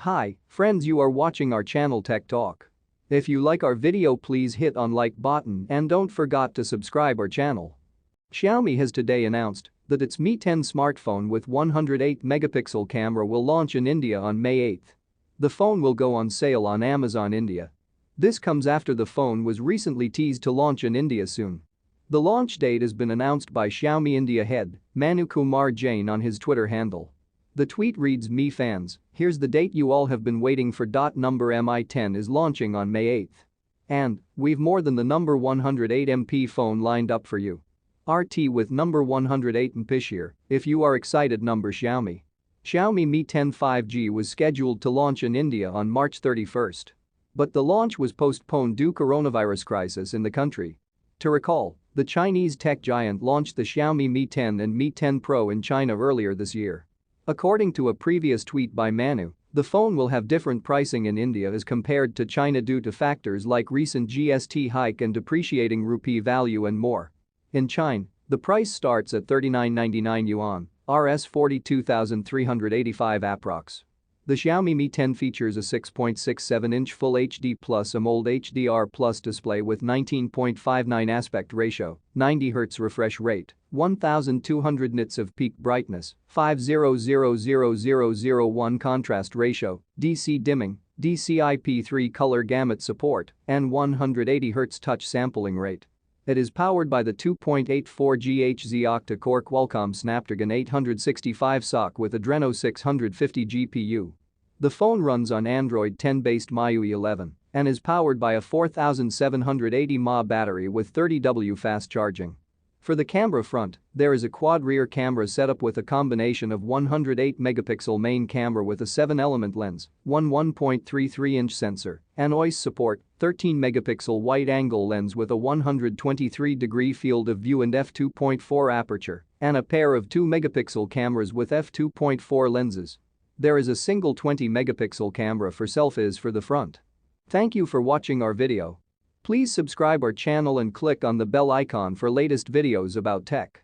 Hi, friends, you are watching our channel Tech Talk. If you like our video, please hit on like button and don't forget to subscribe our channel. Xiaomi has today announced that its Mi 10 smartphone with 108 megapixel camera will launch in India on May 8. The phone will go on sale on Amazon India. This comes after the phone was recently teased to launch in India soon. The launch date has been announced by Xiaomi India head Manu Kumar Jain on his Twitter handle. The tweet reads, "Mi fans, here's the date you all have been waiting for. Number Mi 10 is launching on May 8. And we've more than the number 108 MP phone lined up for you. RT with number 108 MP here, if you are excited. Number Xiaomi. Xiaomi Mi 10 5G was scheduled to launch in India on March 31. But the launch was postponed due to coronavirus crisis in the country. To recall, the Chinese tech giant launched the Xiaomi Mi 10 and Mi 10 Pro in China earlier this year. According to a previous tweet by Manu, the phone will have different pricing in India as compared to China due to factors like recent GST hike and depreciating rupee value and more. In China, the price starts at 39.99 yuan, Rs 42,385 approx. The Xiaomi Mi 10 features a 6.67-inch Full HD Plus AMOLED HDR Plus display with 19.59 aspect ratio, 90 Hz refresh rate, 1200 nits of peak brightness, 500001 contrast ratio, DC dimming, DCI-P3 color gamut support, and 180 Hz touch sampling rate. It is powered by the 2.84 GHz octa-core Qualcomm Snapdragon 865 SoC with Adreno 650 GPU. The phone runs on Android 10-based MIUI 11 and is powered by a 4780 mAh battery with 30W fast charging. For the camera front, there is a quad rear camera setup with a combination of 108 megapixel main camera with a 7-element lens, 1.33-inch sensor, and OIS support, 13 megapixel wide-angle lens with a 123-degree field of view and f2.4 aperture, and a pair of 2 megapixel cameras with f2.4 lenses. There is a single 20 megapixel camera for selfies for the front. Thank you for watching our video. Please subscribe our channel and click on the bell icon for latest videos about tech.